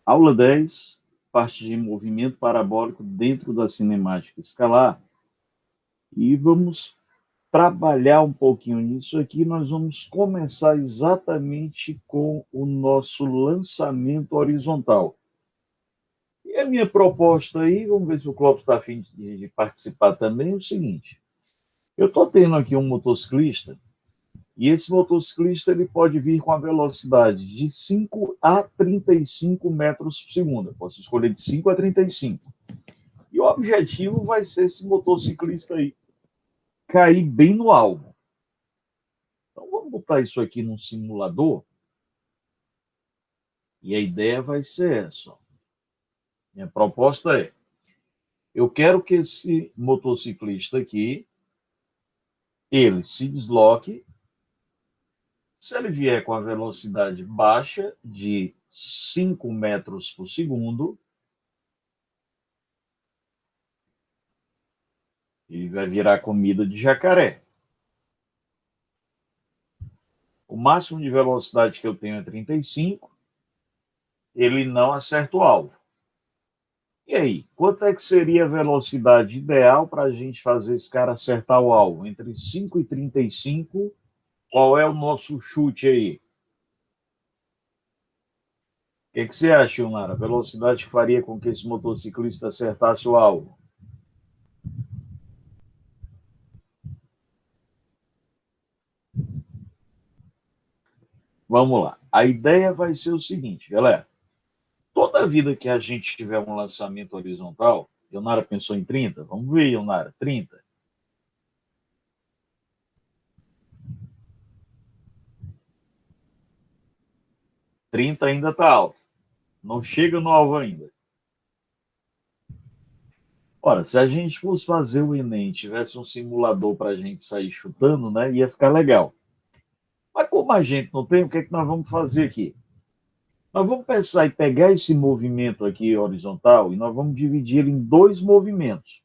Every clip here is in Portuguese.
Aula 10, parte de movimento parabólico dentro da cinemática escalar. E vamos trabalhar um pouquinho nisso aqui. Nós vamos começar exatamente com o nosso lançamento horizontal. E a minha proposta aí, vamos ver se o Clóvis está afim de participar também, é o seguinte. Eu estou tendo aqui um motociclista, e esse motociclista ele pode vir com a velocidade de 5 a 35 metros por segundo. Eu posso escolher de 5 a 35. E o objetivo vai ser esse motociclista aí cair bem no alvo. Então vamos botar isso aqui num simulador. E a ideia vai ser essa. Minha proposta é, eu quero que esse motociclista aqui, ele se desloque. Se ele vier com a velocidade baixa de 5 metros por segundo, ele vai virar comida de jacaré. O máximo de velocidade que eu tenho é 35, ele não acerta o alvo. E aí, quanto é que seria a velocidade ideal para a gente fazer esse cara acertar o alvo? Entre 5 e 35, qual é o nosso chute aí? O que você acha, Yunara? A velocidade que faria com que esse motociclista acertasse o alvo? Vamos lá. A ideia vai ser o seguinte, galera. Toda vida que a gente tiver um lançamento horizontal, Yunara pensou em 30? Vamos ver, Yunara, 30. 30 ainda está alto. Não chega no alvo ainda. Ora, se a gente fosse fazer o Enem, tivesse um simulador para a gente sair chutando, né, ia ficar legal. Mas como a gente não tem, o que é que nós vamos fazer aqui? Nós vamos pensar em pegar esse movimento aqui horizontal e nós vamos dividir ele em dois movimentos.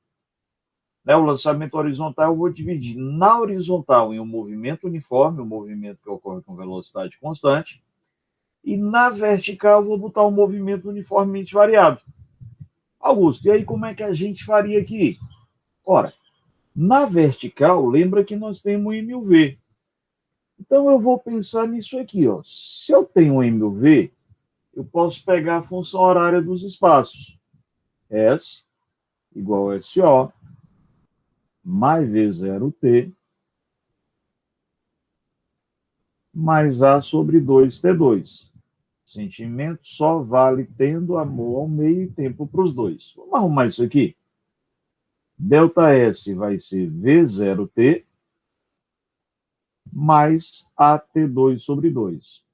Né, o lançamento horizontal eu vou dividir na horizontal em um movimento uniforme, um movimento que ocorre com velocidade constante, e na vertical eu vou botar um movimento uniformemente variado. Augusto, e aí como é que a gente faria aqui? Ora, na vertical, lembra que nós temos o M/V. Então eu vou pensar nisso aqui, ó. Se eu tenho um M/V, eu posso pegar a função horária dos espaços. S igual a SO mais V0T mais A sobre 2T2. Sentimento só vale tendo amor ao meio e tempo para os dois. Vamos arrumar isso aqui. Delta S vai ser V0T mais AT2 sobre 2.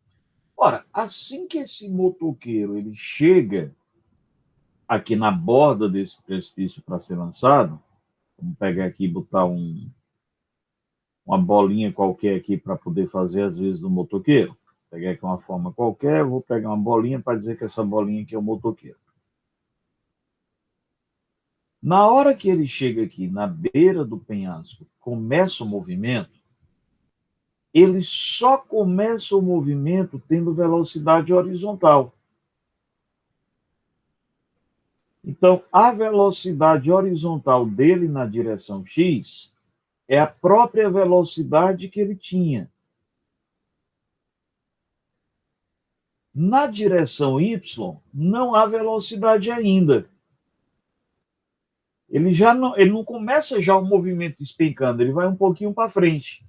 Ora, assim que esse motoqueiro ele chega aqui na borda desse precipício para ser lançado, vamos pegar aqui e botar uma bolinha qualquer aqui para poder fazer as vezes do motoqueiro. Vou pegar aqui uma forma qualquer, vou pegar uma bolinha para dizer que essa bolinha aqui é o motoqueiro. Na hora que ele chega aqui na beira do penhasco, começa o movimento, ele só começa o movimento tendo velocidade horizontal. Então, a velocidade horizontal dele na direção X é a própria velocidade que ele tinha. Na direção Y, não há velocidade ainda. Ele não começa já o movimento despencando, ele vai um pouquinho para frente.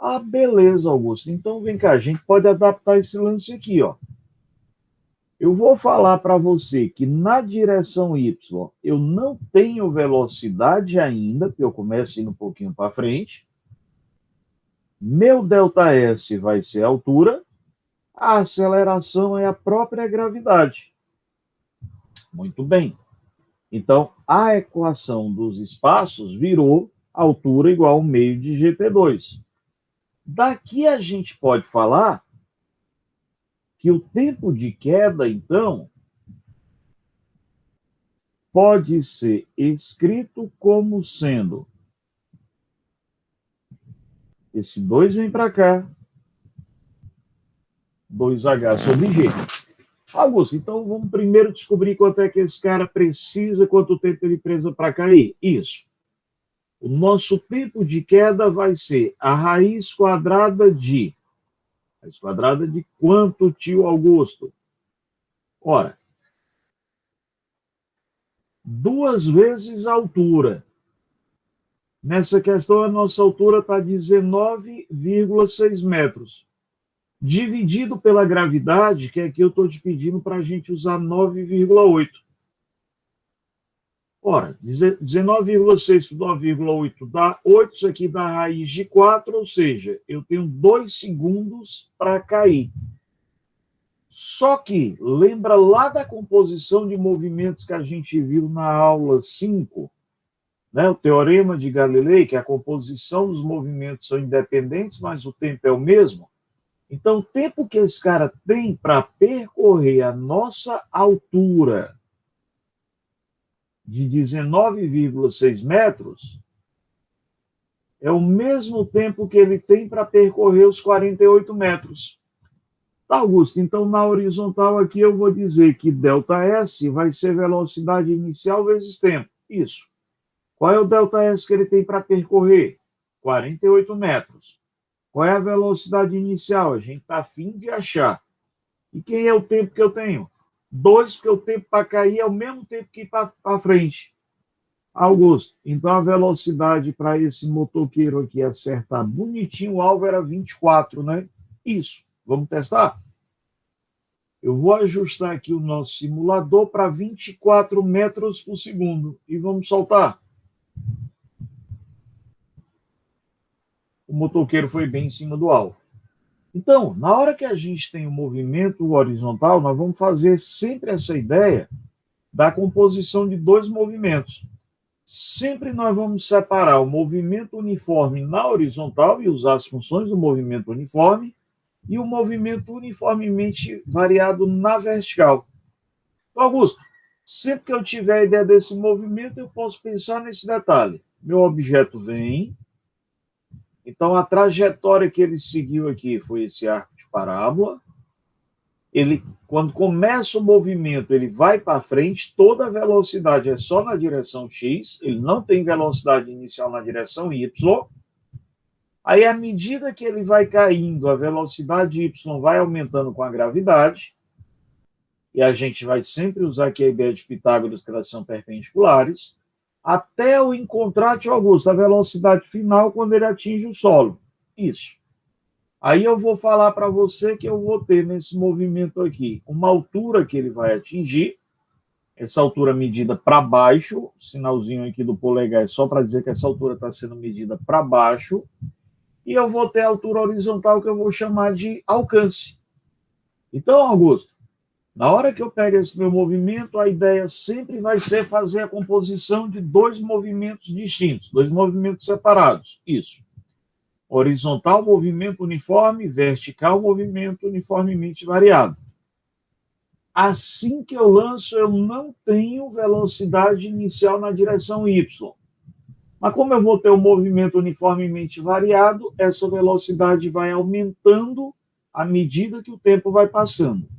Ah, beleza, Augusto. Então vem cá, a gente pode adaptar esse lance aqui, ó. Eu vou falar para você que na direção Y eu não tenho velocidade ainda, porque eu começo indo um pouquinho para frente. Meu ΔS vai ser a altura, a aceleração é a própria gravidade. Muito bem. Então, a equação dos espaços virou altura igual ao meio de GT2. Daqui a gente pode falar que o tempo de queda, então, pode ser escrito como sendo esse 2 vem para cá, 2H sobre G. Augusto, então vamos primeiro descobrir quanto é que esse cara precisa, quanto tempo ele precisa para cair. Isso. O nosso tempo de queda vai ser a raiz quadrada de... Raiz quadrada de quanto, tio Augusto? Ora, 2 vezes a altura. Nessa questão, a nossa altura está 19,6 metros. Dividido pela gravidade, que aqui eu estou te pedindo para a gente usar 9,8. Ora, 19,6 por 9,8 dá 8, isso aqui dá raiz de 4, ou seja, eu tenho 2 segundos para cair. Só que, lembra lá da composição de movimentos que a gente viu na aula 5, né? O teorema de Galilei, que a composição dos movimentos são independentes, mas o tempo é o mesmo. Então, o tempo que esse cara tem para percorrer a nossa altura de 19,6 metros é o mesmo tempo que ele tem para percorrer os 48 metros. Tá, Augusto, então na horizontal aqui eu vou dizer que ΔS vai ser velocidade inicial vezes tempo. Isso. Qual é o ΔS que ele tem para percorrer? 48 metros. Qual é a velocidade inicial? A gente está afim de achar. E quem é o tempo que eu tenho? 2, porque o tempo para cair é o mesmo tempo que ir para frente. Augusto, então a velocidade para esse motoqueiro aqui acertar bonitinho o alvo era 24, né? Isso. Vamos testar? Eu vou ajustar aqui o nosso simulador para 24 metros por segundo e vamos soltar. O motoqueiro foi bem em cima do alvo. Então, na hora que a gente tem o movimento horizontal, nós vamos fazer sempre essa ideia da composição de 2 movimentos. Sempre nós vamos separar o movimento uniforme na horizontal e usar as funções do movimento uniforme e o movimento uniformemente variado na vertical. Então, Augusto, sempre que eu tiver a ideia desse movimento, eu posso pensar nesse detalhe. Meu objeto vem, então a trajetória que ele seguiu aqui foi esse arco de parábola. Ele, quando começa o movimento, ele vai para frente, toda a velocidade é só na direção X, ele não tem velocidade inicial na direção Y. Aí, à medida que ele vai caindo, a velocidade Y vai aumentando com a gravidade, e a gente vai sempre usar aqui a ideia de Pitágoras, que elas são perpendiculares, até o encontrar, tio Augusto, a velocidade final quando ele atinge o solo. Isso. Aí eu vou falar para você que eu vou ter nesse movimento aqui uma altura que ele vai atingir, essa altura medida para baixo, o sinalzinho aqui do polegar é só para dizer que essa altura está sendo medida para baixo, e eu vou ter a altura horizontal que eu vou chamar de alcance. Então, Augusto, na hora que eu pego esse meu movimento, a ideia sempre vai ser fazer a composição de 2 movimentos distintos, 2 movimentos separados. Isso. Horizontal, movimento uniforme, vertical, movimento uniformemente variado. Assim que eu lanço, eu não tenho velocidade inicial na direção Y. Mas como eu vou ter um movimento uniformemente variado, essa velocidade vai aumentando à medida que o tempo vai passando.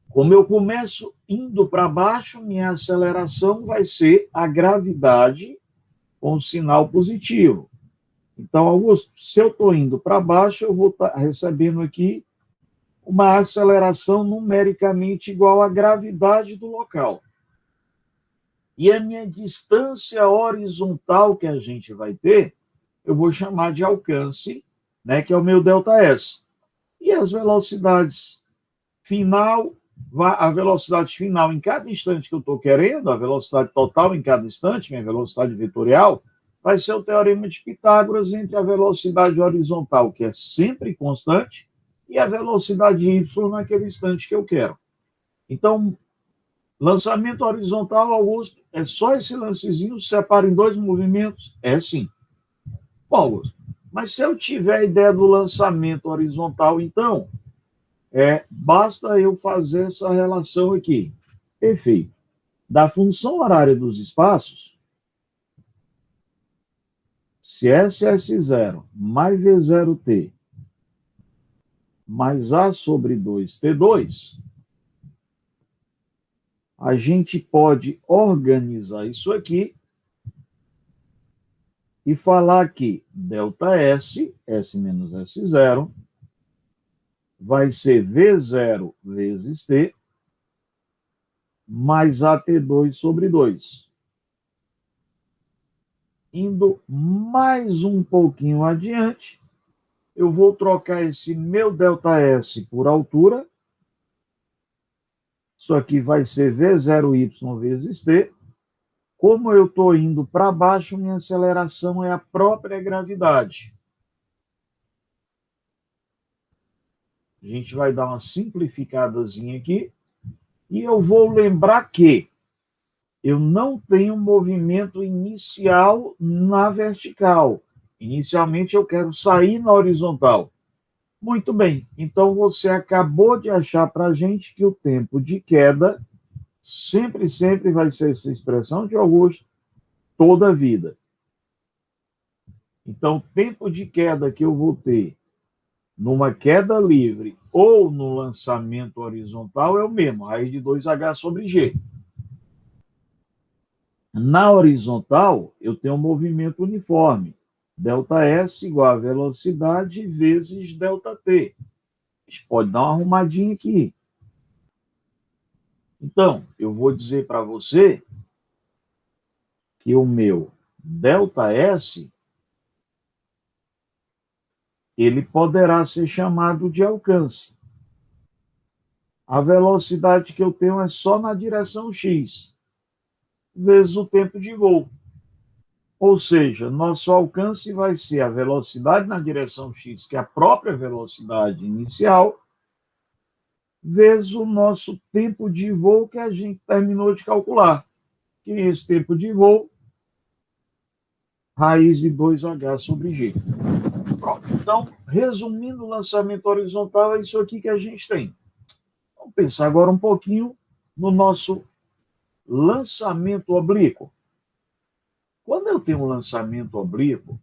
Como eu começo indo para baixo, minha aceleração vai ser a gravidade com sinal positivo. Então, Augusto, se eu estou indo para baixo, eu vou estar recebendo aqui uma aceleração numericamente igual à gravidade do local. E a minha distância horizontal que a gente vai ter, eu vou chamar de alcance, né, que é o meu ΔS. E as velocidades final, a velocidade final em cada instante que eu estou querendo, a velocidade total em cada instante, minha velocidade vetorial, vai ser o teorema de Pitágoras entre a velocidade horizontal, que é sempre constante, e a velocidade y naquele instante que eu quero. Então, lançamento horizontal, Augusto, é só esse lancezinho, separa em 2 movimentos? É sim. Bom, Augusto, mas se eu tiver a ideia do lançamento horizontal, então, basta eu fazer essa relação aqui. Perfeito. Da função horária dos espaços, se SS0 mais V0T mais A sobre 2T2, a gente pode organizar isso aqui e falar que ΔS, S menos S0, vai ser V0 vezes T, mais AT2 sobre 2. Indo mais um pouquinho adiante, eu vou trocar esse meu ΔS por altura. Isso aqui vai ser V0Y vezes T. Como eu estou indo para baixo, minha aceleração é a própria gravidade. A gente vai dar uma simplificadazinha aqui. E eu vou lembrar que eu não tenho movimento inicial na vertical. Inicialmente eu quero sair na horizontal. Muito bem, então você acabou de achar para a gente que o tempo de queda sempre vai ser essa expressão de Augusto, toda a vida. Então, o tempo de queda que eu vou ter numa queda livre ou no lançamento horizontal é o mesmo, raiz de 2H sobre G. Na horizontal, eu tenho um movimento uniforme. ΔS igual a velocidade vezes ΔT. A gente pode dar uma arrumadinha aqui. Então, eu vou dizer para você que o meu ΔS ele poderá ser chamado de alcance. A velocidade que eu tenho é só na direção x, vezes o tempo de voo. Ou seja, nosso alcance vai ser a velocidade na direção x, que é a própria velocidade inicial, vezes o nosso tempo de voo que a gente terminou de calcular. Que é esse tempo de voo, raiz de 2H sobre G. Pronto. Então, resumindo o lançamento horizontal, é isso aqui que a gente tem. Vamos pensar agora um pouquinho no nosso lançamento oblíquo. Quando eu tenho um lançamento oblíquo,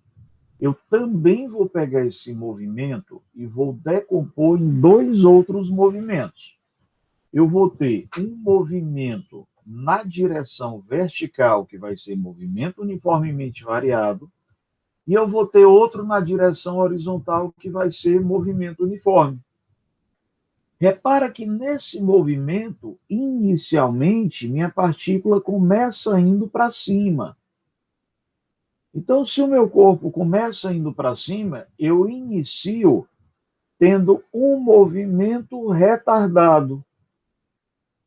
eu também vou pegar esse movimento e vou decompor em dois outros movimentos. Eu vou ter um movimento na direção vertical, que vai ser movimento uniformemente variado, e eu vou ter outro na direção horizontal, que vai ser movimento uniforme. Repara que nesse movimento, inicialmente, minha partícula começa indo para cima. Então, se o meu corpo começa indo para cima, eu inicio tendo um movimento retardado.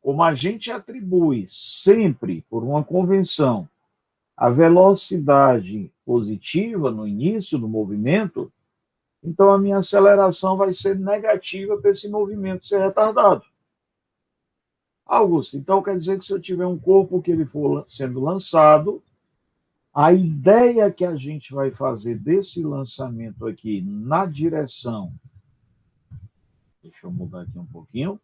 Como a gente atribui sempre, por uma convenção, a velocidade positiva no início do movimento, então a minha aceleração vai ser negativa para esse movimento ser retardado. Augusto, então quer dizer que se eu tiver um corpo que ele for sendo lançado, a ideia que a gente vai fazer desse lançamento aqui na direção... Deixa eu mudar aqui um pouquinho.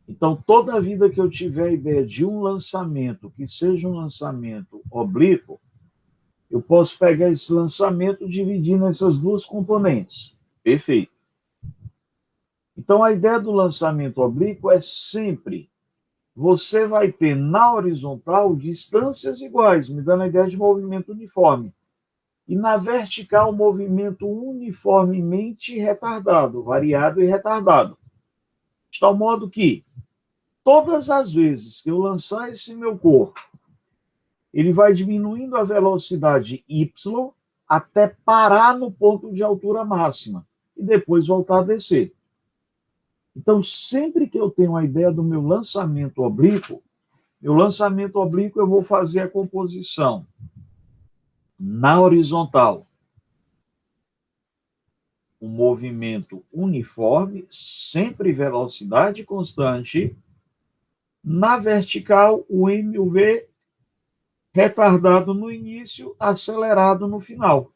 Então, toda vida que eu tiver a ideia de um lançamento que seja um lançamento oblíquo, eu posso pegar esse lançamento e dividir nessas duas componentes. Perfeito. Então, a ideia do lançamento oblíquo é sempre você vai ter na horizontal distâncias iguais, me dando a ideia de movimento uniforme. E na vertical, movimento uniformemente retardado, variado e retardado. De tal modo que, todas as vezes que eu lançar esse meu corpo, ele vai diminuindo a velocidade y até parar no ponto de altura máxima e depois voltar a descer. Então, sempre que eu tenho a ideia do meu lançamento oblíquo, eu vou fazer a composição na horizontal. Um movimento uniforme, sempre velocidade constante. Na vertical, o MV retardado no início, acelerado no final.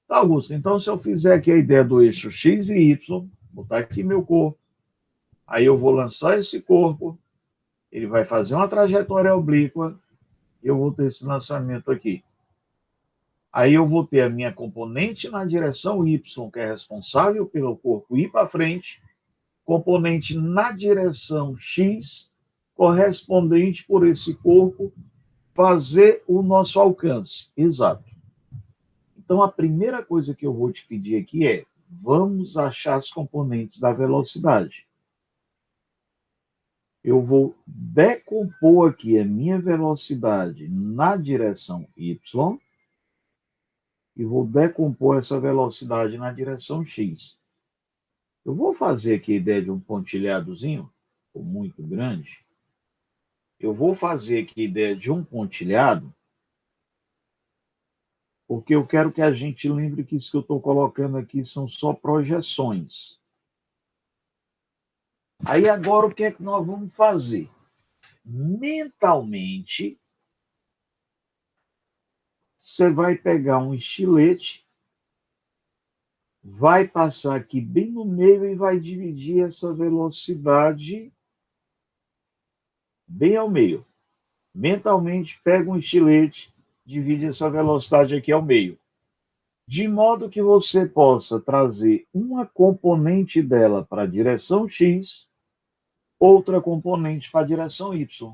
Tá, Augusto? Então, se eu fizer aqui a ideia do eixo X e Y, botar aqui meu corpo, aí eu vou lançar esse corpo, ele vai fazer uma trajetória oblíqua, eu vou ter esse lançamento aqui. Aí eu vou ter a minha componente na direção Y, que é responsável pelo corpo ir para frente, componente na direção X, correspondente por esse corpo fazer o nosso alcance. Exato. Então, a primeira coisa que eu vou te pedir aqui é: vamos achar as componentes da velocidade. Eu vou decompor aqui a minha velocidade na direção y e vou decompor essa velocidade na direção x. Eu vou fazer aqui a ideia de um pontilhadozinho, muito grande. Eu vou fazer aqui a ideia de um pontilhado, porque eu quero que a gente lembre que isso que eu estou colocando aqui são só projeções. Aí agora o que é que nós vamos fazer? Mentalmente, você vai pegar um estilete, vai passar aqui bem no meio e vai dividir essa velocidade bem ao meio. Mentalmente, pega um estilete, divide essa velocidade aqui ao meio, de modo que você possa trazer uma componente dela para a direção x, outra componente para a direção y.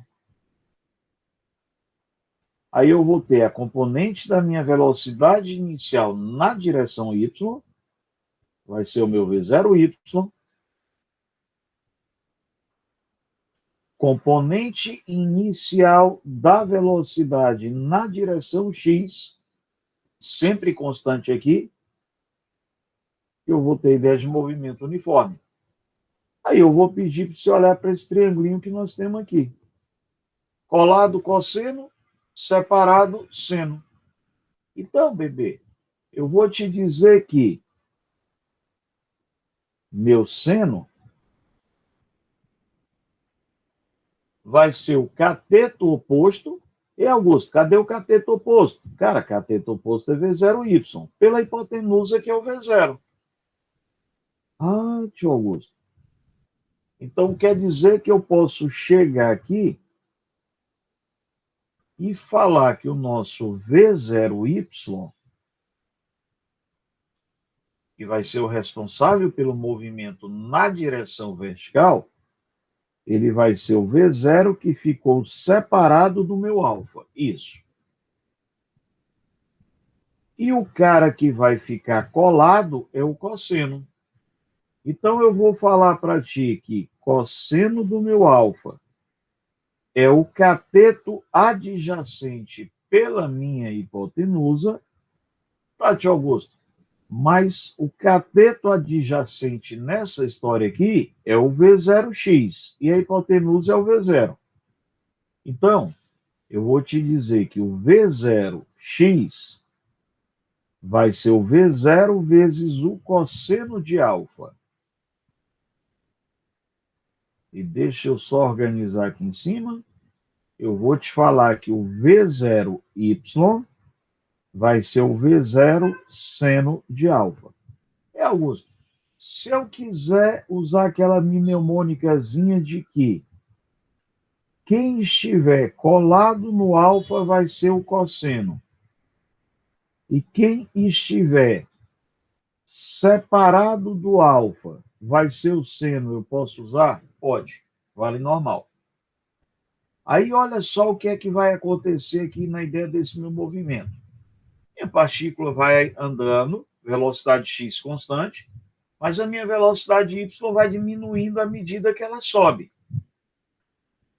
Aí eu vou ter a componente da minha velocidade inicial na direção y, vai ser o meu v0y, componente inicial da velocidade na direção x, sempre constante aqui, eu vou ter ideia de movimento uniforme. Aí eu vou pedir para você olhar para esse triangulinho que nós temos aqui. Colado cosseno, separado seno. Então, bebê, eu vou te dizer que meu seno vai ser o cateto oposto. E, Augusto, cadê o cateto oposto? Cara, cateto oposto é V0Y, pela hipotenusa que é o V0. Ah, tio Augusto. Então, quer dizer que eu posso chegar aqui e falar que o nosso V0Y, que vai ser o responsável pelo movimento na direção vertical, ele vai ser o V0 que ficou separado do meu alfa. Isso. E o cara que vai ficar colado é o cosseno. Então, eu vou falar para ti que cosseno do meu alfa é o cateto adjacente pela minha hipotenusa. Tá, tio Augusto? Mas o cateto adjacente nessa história aqui é o V0x e a hipotenusa é o V0. Então, eu vou te dizer que o V0x vai ser o V0 vezes o cosseno de alfa. E deixa eu só organizar aqui em cima. Eu vou te falar que o V0y vai ser o V0 seno de alfa. Augusto, se eu quiser usar aquela mnemônicazinha de que quem estiver colado no alfa vai ser o cosseno, e quem estiver separado do alfa vai ser o seno, eu posso usar? Pode, vale normal. Aí olha só o que é que vai acontecer aqui na ideia desse meu movimento. Minha partícula vai andando, velocidade x constante, mas a minha velocidade y vai diminuindo à medida que ela sobe.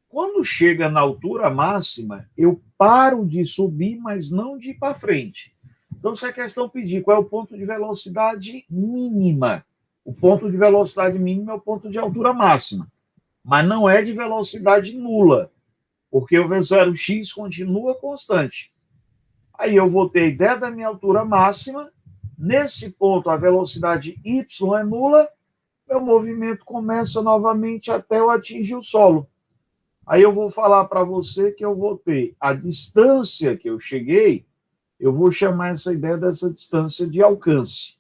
Quando chega na altura máxima, eu paro de subir, mas não de ir para frente. Então, se a questão pedir qual é o ponto de velocidade mínima, o ponto de velocidade mínima é o ponto de altura máxima, mas não é de velocidade nula, porque o V0x continua constante. Aí eu vou ter a ideia da minha altura máxima. Nesse ponto, a velocidade y é nula, meu movimento começa novamente até eu atingir o solo. Aí eu vou falar para você que eu vou ter a distância que eu cheguei, eu vou chamar essa ideia dessa distância de alcance.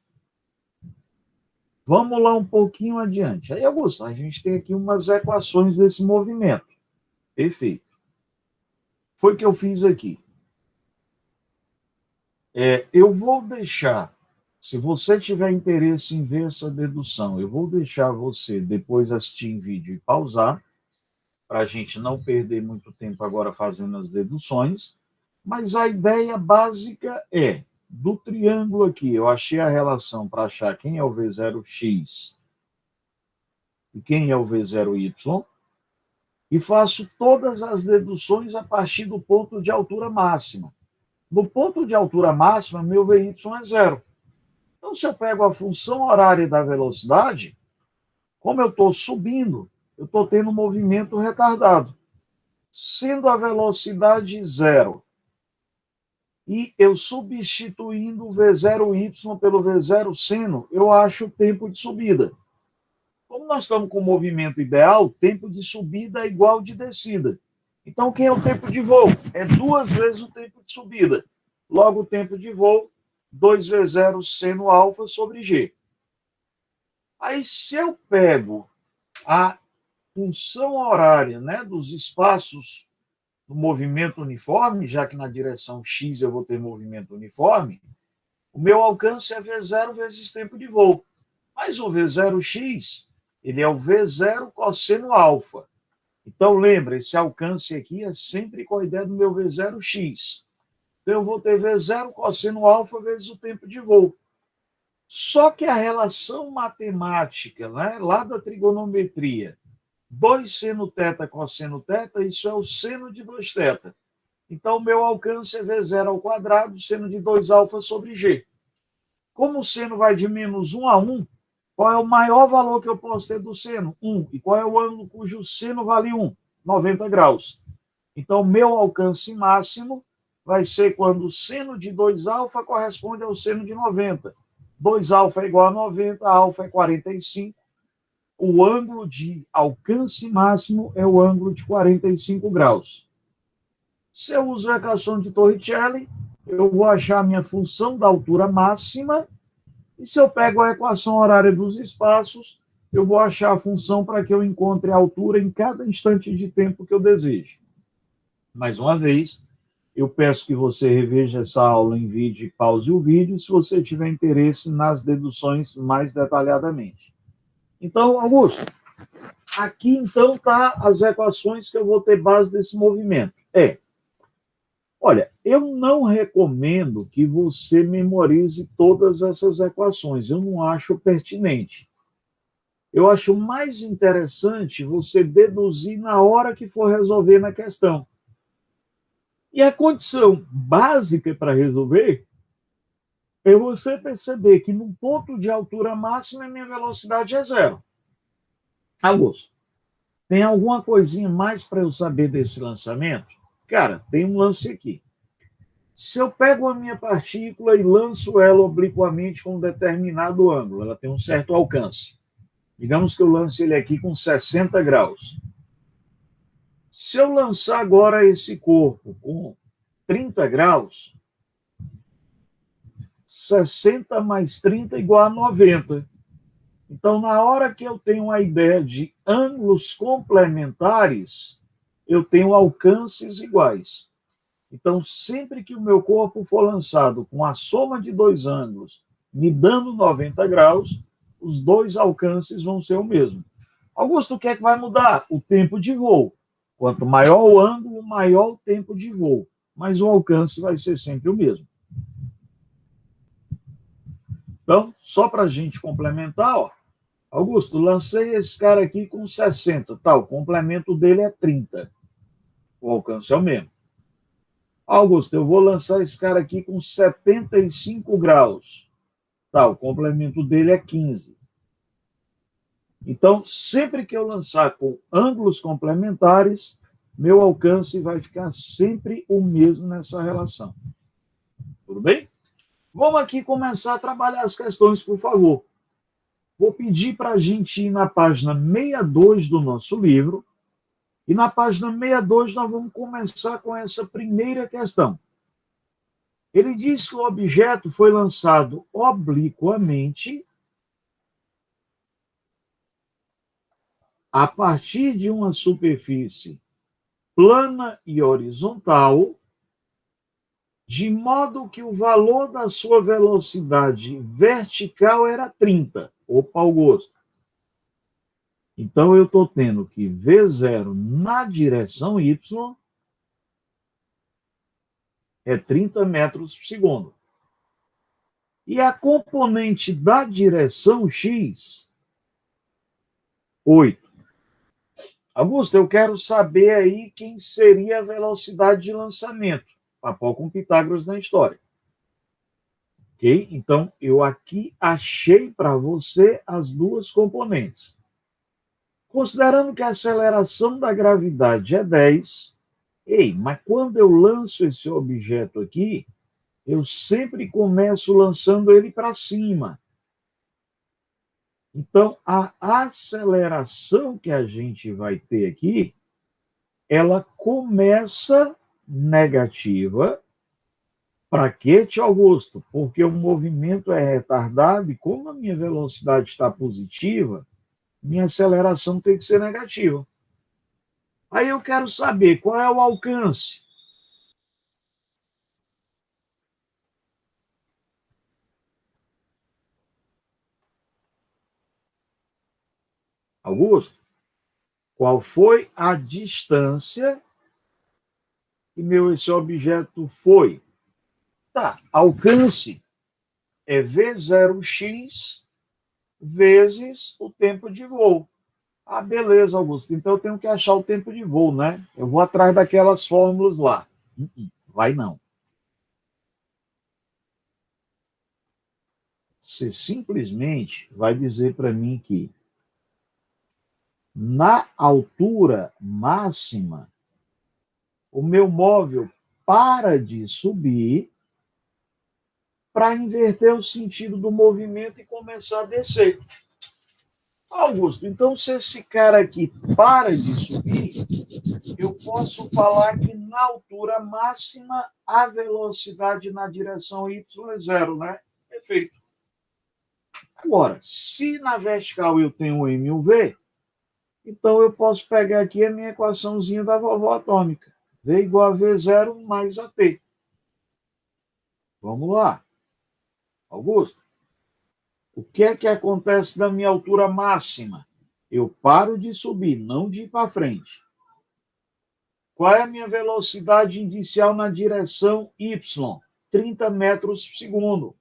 Vamos lá um pouquinho adiante. Aí, Augusto, a gente tem aqui umas equações desse movimento. Perfeito. Foi o que eu fiz aqui. Eu vou deixar, se você tiver interesse em ver essa dedução, eu vou deixar você depois assistir em vídeo e pausar. para a gente não perder muito tempo agora fazendo as deduções, mas a ideia básica é, do triângulo aqui, eu achei a relação para achar quem é o V0x e quem é o V0y, e faço todas as deduções a partir do ponto de altura máxima. No ponto de altura máxima, meu VY é zero. Então, se eu pego a função horária da velocidade, como eu estou subindo, eu estou tendo um movimento retardado. Sendo a velocidade zero e eu substituindo o V0y pelo V0 seno, eu acho o tempo de subida. Como nós estamos com o movimento ideal, o tempo de subida é igual de descida. Então, quem é o tempo de voo? É 2 vezes o tempo de subida. Logo, o tempo de voo, 2V0 seno alfa sobre G. Aí, se eu pego a função horária, né, dos espaços do movimento uniforme, já que na direção X eu vou ter movimento uniforme, o meu alcance é V0 vezes tempo de voo. Mas o V0x, ele é o V0 cosseno alfa. Então, lembra, esse alcance aqui é sempre com a ideia do meu V0x. Então, eu vou ter V0 cosseno alfa vezes o tempo de voo. Só que a relação matemática, né, lá da trigonometria, 2 seno θ cosseno θ, isso é o seno de 2θ. Então, o meu alcance é V0 ao quadrado, seno de 2 alfa sobre G. Como o seno vai de menos 1 a 1, qual é o maior valor que eu posso ter do seno? 1. E qual é o ângulo cujo seno vale 1? 90 graus. Então, meu alcance máximo vai ser quando o seno de 2 alfa corresponde ao seno de 90. 2 alfa é igual a 90, alfa é 45. O ângulo de alcance máximo é o ângulo de 45 graus. Se eu uso a equação de Torricelli, eu vou achar a minha função da altura máxima, e se eu pego a equação horária dos espaços, eu vou achar a função para que eu encontre a altura em cada instante de tempo que eu desejo. Mais uma vez, eu peço que você reveja essa aula em vídeo e pause o vídeo, se você tiver interesse nas deduções mais detalhadamente. Então, Augusto, aqui então tá as equações que eu vou ter base desse movimento. Olha, eu não recomendo que você memorize todas essas equações, eu não acho pertinente. Eu acho mais interessante você deduzir na hora que for resolver na questão. E a condição básica para resolver é você perceber que no ponto de altura máxima a minha velocidade é zero. Augusto, tem alguma coisinha mais para eu saber desse lançamento? Cara, tem um lance aqui. Se eu pego a minha partícula e lanço ela obliquamente com um determinado ângulo, ela tem um certo alcance. Digamos que eu lance ele aqui com 60 graus. Se eu lançar agora esse corpo com 30 graus, 60 mais 30 igual a 90. Então, na hora que eu tenho a ideia de ângulos complementares, eu tenho alcances iguais. Então, sempre que o meu corpo for lançado com a soma de 2 ângulos, me dando 90 graus, os 2 alcances vão ser o mesmo. Augusto, o que é que vai mudar? O tempo de voo. Quanto maior o ângulo, maior o tempo de voo. Mas o alcance vai ser sempre o mesmo. Então, só para a gente complementar, ó, Augusto, lancei esse cara aqui com 60, tá, o complemento dele é 30. O alcance é o mesmo. Augusto, eu vou lançar esse cara aqui com 75 graus. Tá, o complemento dele é 15. Então, sempre que eu lançar com ângulos complementares, meu alcance vai ficar sempre o mesmo nessa relação. Tudo bem? Vamos aqui começar a trabalhar as questões, por favor. Vou pedir para a gente ir na página 62 do nosso livro. E na página 62 nós vamos começar com essa primeira questão. Ele diz que o objeto foi lançado obliquamente a partir de uma superfície plana e horizontal, de modo que o valor da sua velocidade vertical era 30. Opa, Augusto. Então, eu estou tendo que V0 na direção Y é 30 metros por segundo. E a componente da direção X, 8. Augusto, eu quero saber aí quem seria a velocidade de lançamento. Papel com Pitágoras na história. Ok? Então, eu aqui achei para você as duas componentes. Considerando que a aceleração da gravidade é 10, mas quando eu lanço esse objeto aqui, eu sempre começo lançando ele para cima. Então, a aceleração que a gente vai ter aqui, ela começa negativa. Para quê, tio Augusto? Porque o movimento é retardado e como a minha velocidade está positiva, minha aceleração tem que ser negativa. Aí eu quero saber qual é o alcance. Augusto, qual foi a distância que esse objeto foi? Tá, alcance é V0x vezes o tempo de voo. Ah, beleza, Augusto. Então eu tenho que achar o tempo de voo, né? Eu vou atrás daquelas fórmulas lá. Vai não. Você simplesmente vai dizer para mim que na altura máxima, o meu móvel para de subir para inverter o sentido do movimento e começar a descer. Augusto, então se esse cara aqui para de subir, eu posso falar que na altura máxima a velocidade na direção y é 0, né? Perfeito. Agora, se na vertical eu tenho m e um v, então eu posso pegar aqui a minha equaçãozinha da vovó atômica. V igual a V0 mais AT. Vamos lá. Augusto, o que é que acontece na minha altura máxima? Eu paro de subir, não de ir para frente. Qual é a minha velocidade inicial na direção Y? 30 metros por segundo.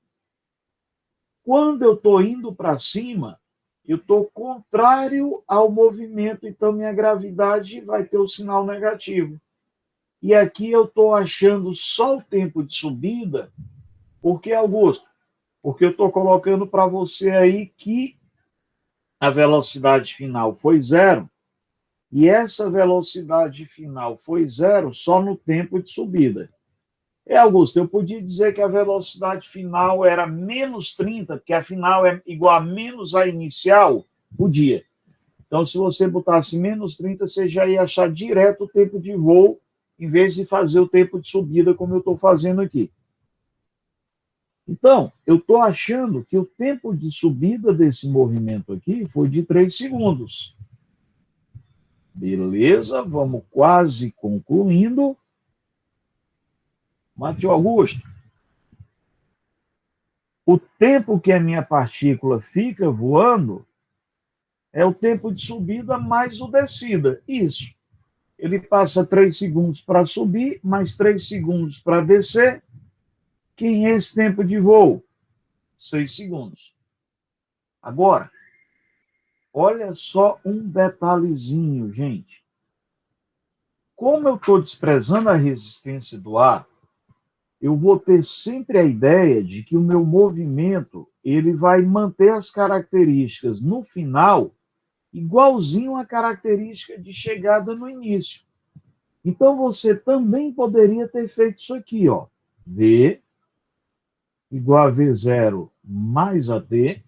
Quando eu estou indo para cima, eu estou contrário ao movimento, então minha gravidade vai ter o sinal negativo. E aqui eu estou achando só o tempo de subida, porque, Augusto, porque eu estou colocando para você aí que a velocidade final foi 0, e essa velocidade final foi 0 só no tempo de subida. Augusto, eu podia dizer que a velocidade final era menos 30, porque a final é igual a menos a inicial? Podia. Então, se você botasse menos 30, você já ia achar direto o tempo de voo, em vez de fazer o tempo de subida, como eu estou fazendo aqui. Então, eu estou achando que o tempo de subida desse movimento aqui foi de 3 segundos. Beleza, vamos quase concluindo. Matheus Augusto, o tempo que a minha partícula fica voando é o tempo de subida mais o descida. Isso. Ele passa 3 segundos para subir, mais 3 segundos para descer. Quem é esse tempo de voo? 6 segundos. Agora, olha só um detalhezinho, gente. Como eu estou desprezando a resistência do ar, eu vou ter sempre a ideia de que o meu movimento ele vai manter as características no final igualzinho à característica de chegada no início. Então, você também poderia ter feito isso aqui, ó. V igual a V0 mais AT.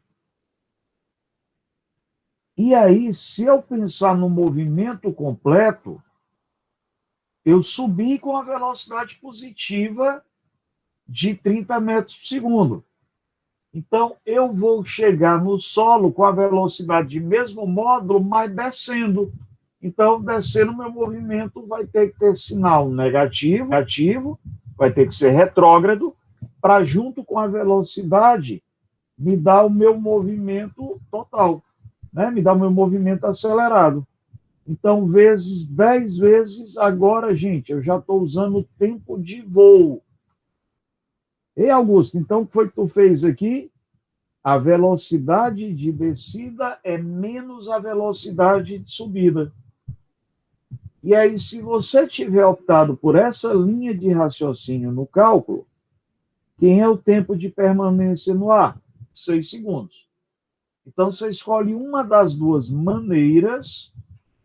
E aí, se eu pensar no movimento completo, eu subi com a velocidade positiva de 30 metros por segundo. Então, eu vou chegar no solo com a velocidade de mesmo módulo, mas descendo. Então, descendo, meu movimento vai ter que ter sinal negativo, vai ter que ser retrógrado, para, junto com a velocidade, me dar o meu movimento total. né? Me dá o meu movimento acelerado. Então, vezes 10 vezes, agora, gente, eu já estou usando o tempo de voo. Ei, Augusto, então o que foi que tu fez aqui? A velocidade de descida é menos a velocidade de subida. E aí, se você tiver optado por essa linha de raciocínio no cálculo, quem é o tempo de permanência no ar? 6 segundos. Então, você escolhe uma das duas maneiras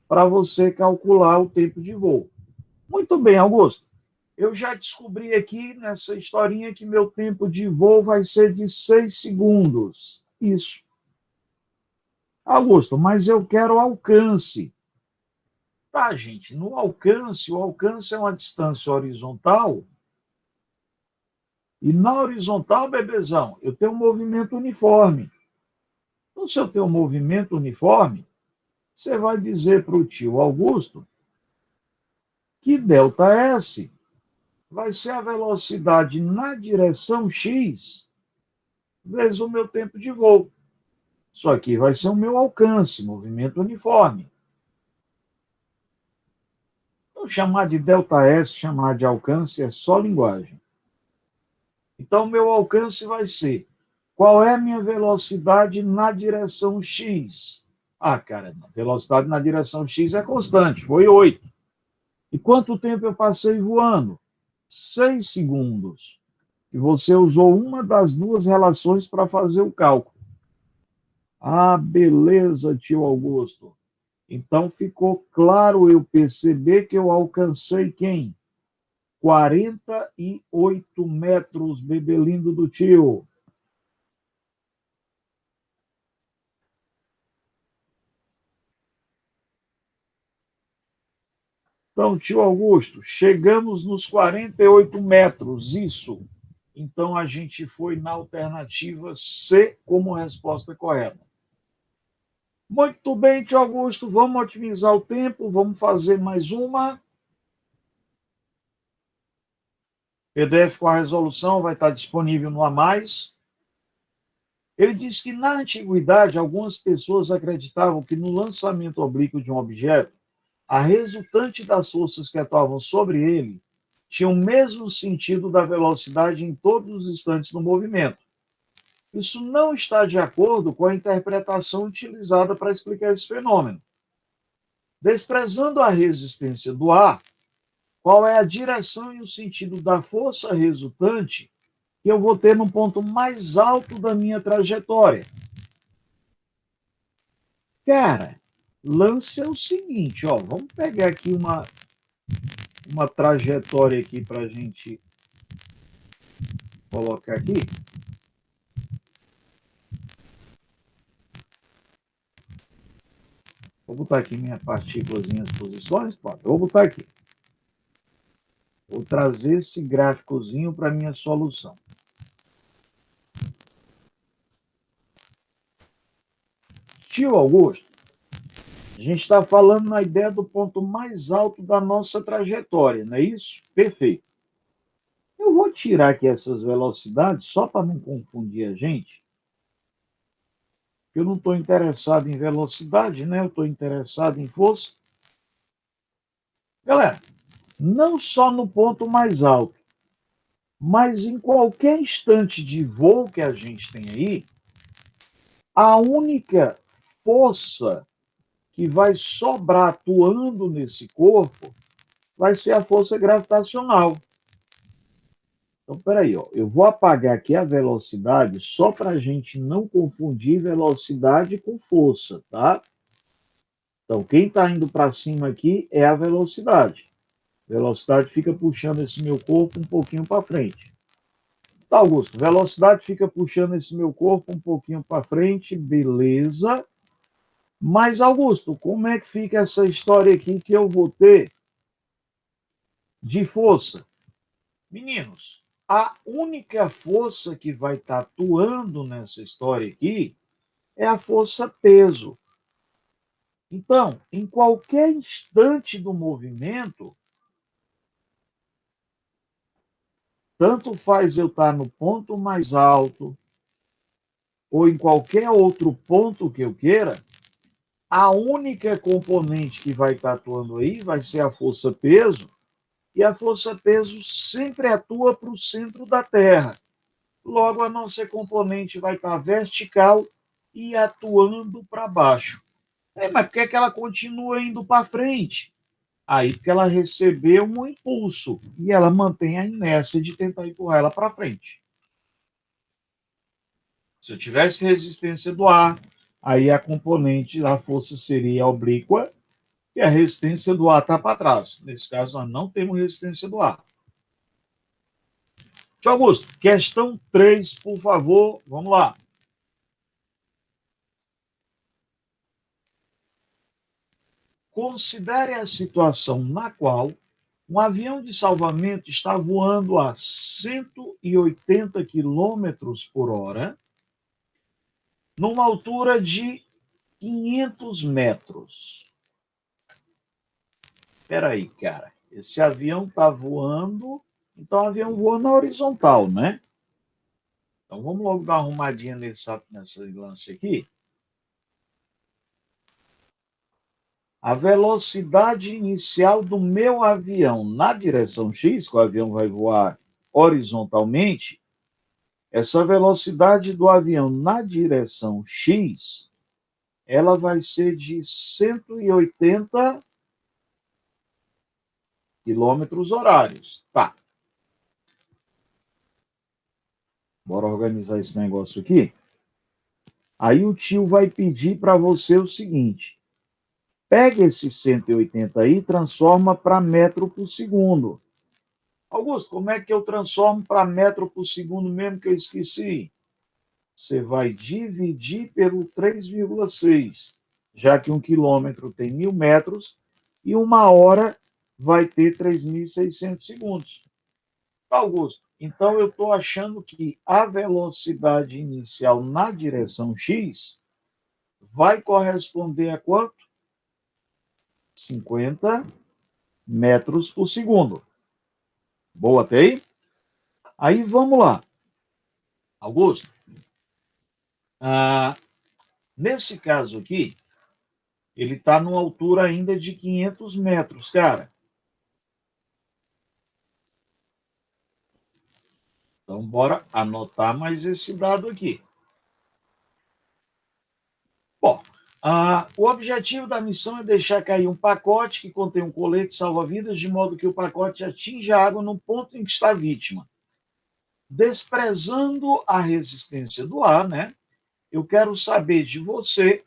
para você calcular o tempo de voo. Muito bem, Augusto. Eu já descobri aqui nessa historinha que meu tempo de voo vai ser de 6 segundos. Isso. Augusto, mas eu quero alcance. Tá, gente, no alcance, o alcance é uma distância horizontal. E na horizontal, bebezão, eu tenho um movimento uniforme. Então, se eu tenho um movimento uniforme, você vai dizer para o tio Augusto que ΔS vai ser a velocidade na direção X vezes o meu tempo de voo. Isso aqui vai ser o meu alcance, movimento uniforme. Então, chamar de ΔS, chamar de alcance é só linguagem. Então, o meu alcance vai ser: qual é a minha velocidade na direção X? Ah, cara, a velocidade na direção X é constante, foi 8. E quanto tempo eu passei voando? 6 segundos. E você usou uma das duas relações para fazer o cálculo. Ah, beleza, tio Augusto. Então ficou claro eu perceber que eu alcancei quem? 48 metros, bebê lindo do tio. Então, tio Augusto, chegamos nos 48 metros, isso. Então, a gente foi na alternativa C como resposta correta. Muito bem, tio Augusto, vamos otimizar o tempo, vamos fazer mais uma. PDF com a resolução vai estar disponível no A Mais. Ele diz que na antiguidade algumas pessoas acreditavam que no lançamento oblíquo de um objeto, a resultante das forças que atuavam sobre ele tinha o mesmo sentido da velocidade em todos os instantes do movimento. Isso não está de acordo com a interpretação utilizada para explicar esse fenômeno. Desprezando a resistência do ar, qual é a direção e o sentido da força resultante que eu vou ter no ponto mais alto da minha trajetória? Cara, lance é o seguinte, ó, vamos pegar aqui uma trajetória aqui para a gente colocar aqui. Vou botar aqui minha partículas em posições, pronto, eu vou botar aqui. Vou trazer esse gráficozinho para minha solução. Tio Augusto, a gente está falando na ideia do ponto mais alto da nossa trajetória, não é isso? Perfeito. Eu vou tirar aqui essas velocidades só para não confundir a gente. Eu não estou interessado em velocidade, né? Eu estou interessado em força. Galera, não só no ponto mais alto, mas em qualquer instante de voo que a gente tem aí, a única força que vai sobrar atuando nesse corpo vai ser a força gravitacional. Então, peraí, ó, eu vou apagar aqui a velocidade só para a gente não confundir velocidade com força, tá? Então, quem está indo para cima aqui é a velocidade. A velocidade fica puxando esse meu corpo um pouquinho para frente. Tá, Augusto, velocidade fica puxando esse meu corpo um pouquinho para frente, beleza. Mas, Augusto, como é que fica essa história aqui que eu vou ter de força? Meninos, a única força que vai estar atuando nessa história aqui é a força peso. Então, em qualquer instante do movimento, tanto faz eu estar no ponto mais alto ou em qualquer outro ponto que eu queira, A única componente que vai estar atuando aí vai ser a força-peso, e a força-peso sempre atua para o centro da Terra. Logo, a nossa componente vai estar vertical e atuando para baixo. Mas por que, que ela continua indo para frente? Aí porque ela recebeu um impulso e ela mantém a inércia de tentar empurrar ela para frente. Se eu tivesse resistência do ar, aí a componente da força seria oblíqua e a resistência do ar está para trás. Nesse caso, nós não temos resistência do ar. Tio Augusto, questão 3, por favor. Vamos lá. Considere a situação na qual um avião de salvamento está voando a 180 quilômetros por hora, numa altura de 500 metros. Espera aí, cara. Esse avião está voando, então o avião voa na horizontal, né? Então vamos logo dar uma arrumadinha nessa lance aqui. A velocidade inicial do meu avião na direção X, que o avião vai voar horizontalmente, essa velocidade do avião na direção X, ela vai ser de 180 quilômetros horários. Tá. Bora organizar esse negócio aqui. Aí o tio vai pedir para você o seguinte: pega esse 180 aí e transforma para metro por segundo. Augusto, como é que eu transformo para metro por segundo mesmo que eu esqueci? Você vai dividir pelo 3,6, já que 1 quilômetro tem 1.000 metros e 1 hora vai ter 3.600 segundos. Augusto, então eu estou achando que a velocidade inicial na direção X vai corresponder a quanto? 50 metros por segundo. Boa até aí? Aí vamos lá. Augusto, nesse caso aqui, ele está numa altura ainda de 500 metros, cara. Então, bora anotar mais esse dado aqui. Bom, o objetivo da missão é deixar cair um pacote que contém um colete salva-vidas, de modo que o pacote atinja a água no ponto em que está a vítima. Desprezando a resistência do ar, né? Eu quero saber de você.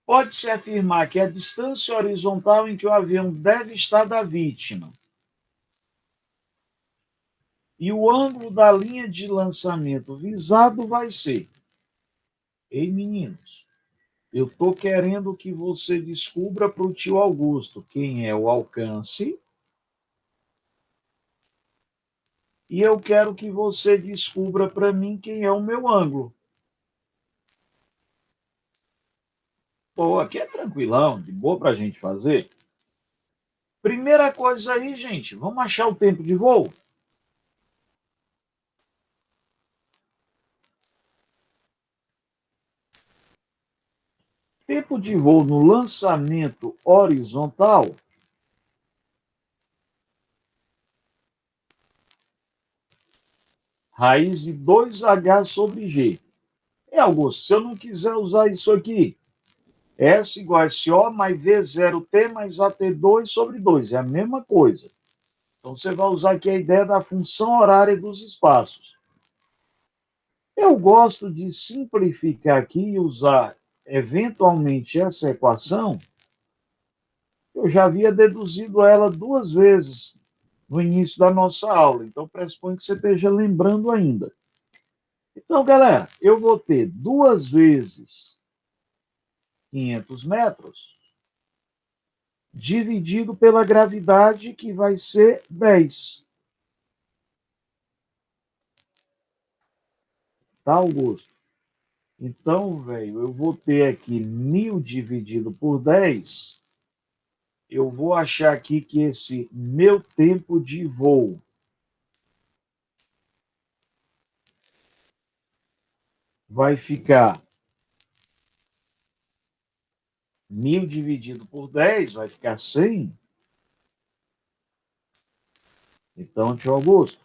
Pode-se afirmar que a distância horizontal em que o avião deve estar da vítima e o ângulo da linha de lançamento visado vai ser. Ei, meninos, eu estou querendo que você descubra para o tio Augusto quem é o alcance e eu quero que você descubra para mim quem é o meu ângulo. Pô, aqui é tranquilão, de boa para a gente fazer. Primeira coisa aí, gente, vamos achar o tempo de voo? Tempo de voo no lançamento horizontal raiz de 2H sobre G. Augusto, se eu não quiser usar isso aqui, S igual a SO mais V0T mais AT2 sobre 2. É a mesma coisa. Então, você vai usar aqui a ideia da função horária dos espaços. Eu gosto de simplificar aqui e usar, eventualmente, essa equação. Eu já havia deduzido ela 2 vezes no início da nossa aula. Então, pressupõe que você esteja lembrando ainda. Então, galera, eu vou ter 2 vezes 500 metros dividido pela gravidade, que vai ser 10. Tá, Augusto? Então, velho, eu vou ter aqui 1.000 dividido por 10. Eu vou achar aqui que esse meu tempo de voo vai ficar 1.000 dividido por 10 vai ficar 100. Então, tio Augusto,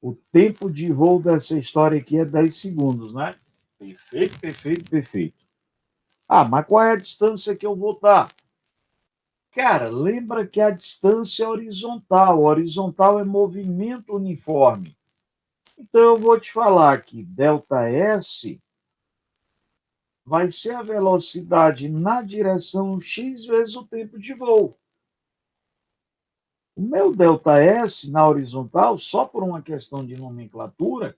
o tempo de voo dessa história aqui é 10 segundos, né? Perfeito, perfeito, perfeito. Ah, mas qual é a distância que eu vou estar? Cara, lembra que a distância é horizontal. Horizontal é movimento uniforme. Então, eu vou te falar que ΔS vai ser a velocidade na direção x vezes o tempo de voo. O meu ΔS na horizontal, só por uma questão de nomenclatura,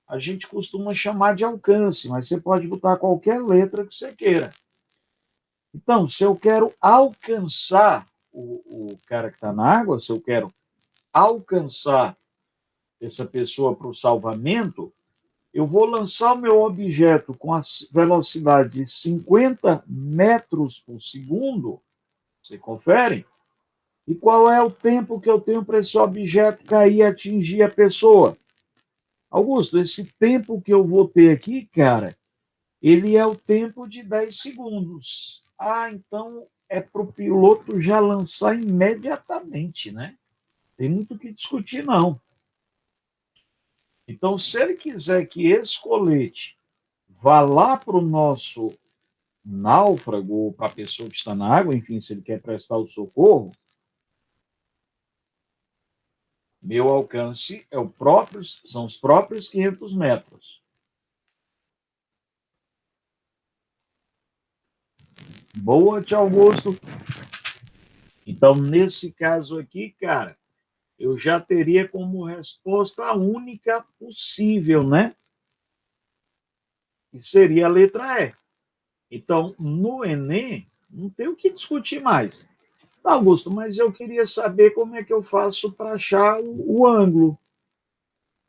a gente costuma chamar de alcance, mas você pode botar qualquer letra que você queira. Então, se eu quero alcançar o cara que está na água, se eu quero alcançar essa pessoa para o salvamento, eu vou lançar o meu objeto com a velocidade de 50 metros por segundo. Você confere? E qual é o tempo que eu tenho para esse objeto cair e atingir a pessoa? Augusto, esse tempo que eu vou ter aqui, cara, ele é o tempo de 10 segundos. Ah, então é para o piloto já lançar imediatamente, né? Tem muito o que discutir, não. Então, se ele quiser que esse colete vá lá para o nosso náufrago, ou para a pessoa que está na água, enfim, se ele quer prestar o socorro, meu alcance é são os próprios 500 metros. Boa, tio Augusto. Então, nesse caso aqui, cara, eu já teria como resposta a única possível, né? Que seria a letra E. Então, no Enem, não tem o que discutir mais. Augusto, mas eu queria saber como é que eu faço para achar o ângulo.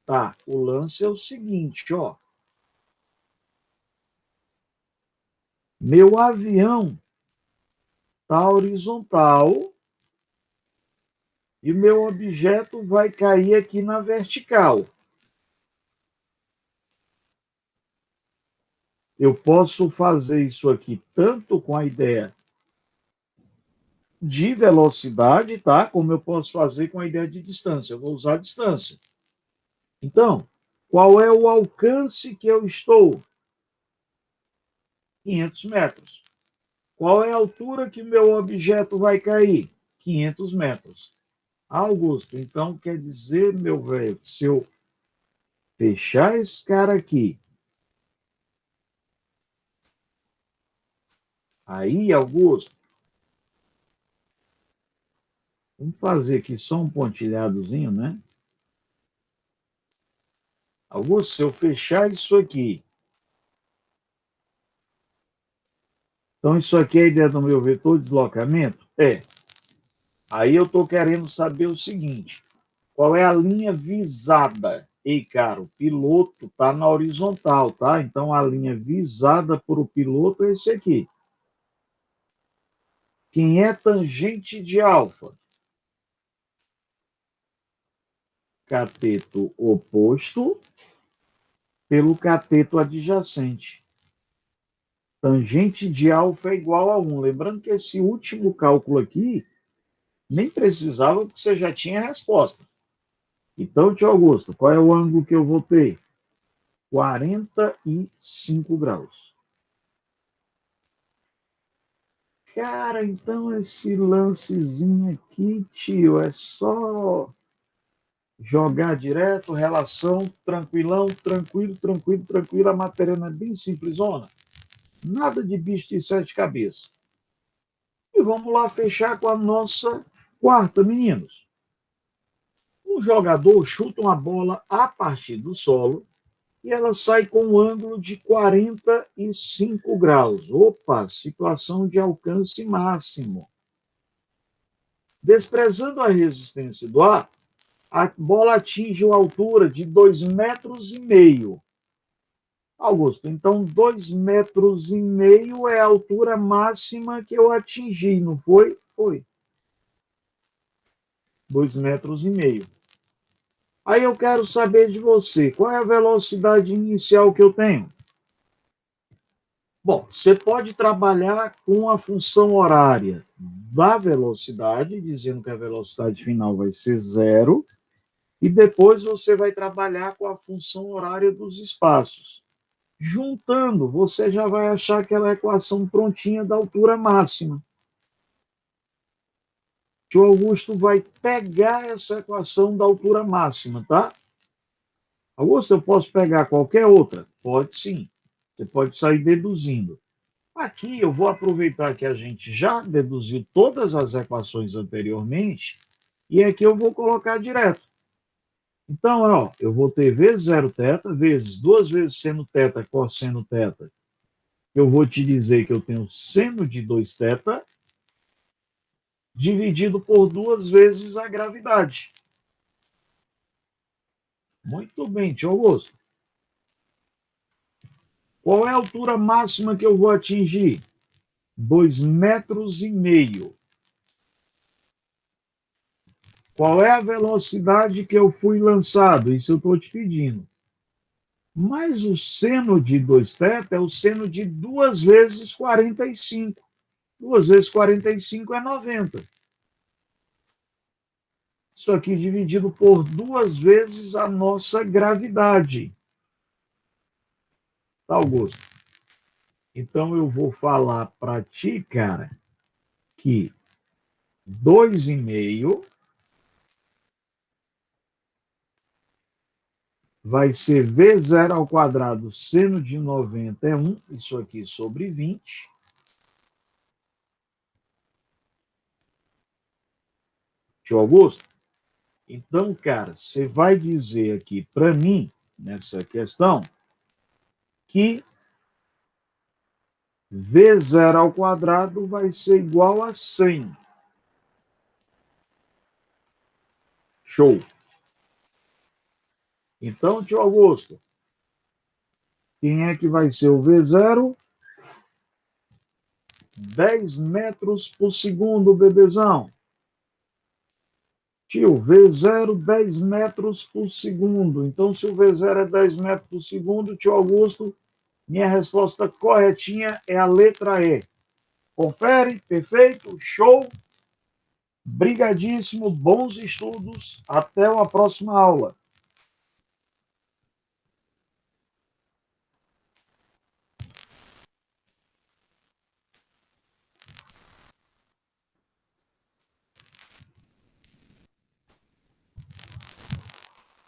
Tá, o lance é o seguinte, ó. Meu avião está horizontal e o meu objeto vai cair aqui na vertical. Eu posso fazer isso aqui tanto com a ideia de velocidade, tá? Como eu posso fazer com a ideia de distância. Eu vou usar a distância. Então, qual é o alcance que eu estou? 500 metros. Qual é a altura que o meu objeto vai cair? 500 metros. Augusto, então quer dizer, meu velho, que se eu fechar esse cara aqui, aí, Augusto, vamos fazer aqui só um pontilhadozinho, né? Augusto, se eu fechar isso aqui, então isso aqui é a ideia do meu vetor de deslocamento? É. Aí eu estou querendo saber o seguinte, qual é a linha visada? Ei, cara, o piloto está na horizontal, tá? Então a linha visada por o piloto é esse aqui. Quem é tangente de alfa? Cateto oposto pelo cateto adjacente. Tangente de alfa é igual a 1. Lembrando que esse último cálculo aqui nem precisava, porque você já tinha a resposta. Então, tio Augusto, qual é o ângulo que eu vou ter? 45 graus. Cara, então esse lancezinho aqui, tio, é só jogar direto, relação, tranquilão, tranquilo, tranquilo, tranquilo. A matéria não é bem simplesona. Nada de bicho de sete cabeças. E vamos lá fechar com a nossa quarta, meninos. Um jogador chuta uma bola a partir do solo e ela sai com um ângulo de 45 graus. Opa, situação de alcance máximo. Desprezando a resistência do ar, a bola atinge uma altura de 2,5 metros. Augusto, então 2,5 metros é a altura máxima que eu atingi, não foi? Foi. 2,5 metros. Aí eu quero saber de você, qual é a velocidade inicial que eu tenho? Bom, você pode trabalhar com a função horária da velocidade, dizendo que a velocidade final vai ser zero, e depois você vai trabalhar com a função horária dos espaços. Juntando, você já vai achar aquela equação prontinha da altura máxima. Que o Augusto vai pegar essa equação da altura máxima, tá? Augusto, eu posso pegar qualquer outra? Pode sim. Você pode sair deduzindo. Aqui eu vou aproveitar que a gente já deduziu todas as equações anteriormente e aqui eu vou colocar direto. Então, ó, eu vou ter vezes 0 θ, vezes 2 vezes seno θ, cosseno θ. Eu vou te dizer que eu tenho seno de 2θ dividido por 2 vezes a gravidade. Muito bem, tio Augusto. Qual é a altura máxima que eu vou atingir? 2,5 metros. Qual é a velocidade que eu fui lançado? Isso eu estou te pedindo. Mas o seno de 2θ é o seno de 2 vezes 45. 2 vezes 45 é 90. Isso aqui dividido por 2 vezes a nossa gravidade. Tá, Augusto? Então eu vou falar para ti, cara, que 2,5 vai ser V0 ao quadrado seno de 90 é 1, isso aqui sobre 20. Tio Augusto? Então, cara, você vai dizer aqui para mim, nessa questão, que V0 ao quadrado vai ser igual a 100. Show. Então, tio Augusto, quem é que vai ser o V0? 10 metros por segundo, bebezão. Tio, V0, 10 metros por segundo. Então, se o V0 é 10 metros por segundo, tio Augusto, minha resposta corretinha é a letra E. Confere, perfeito, show. Brigadíssimo, bons estudos. Até a próxima aula.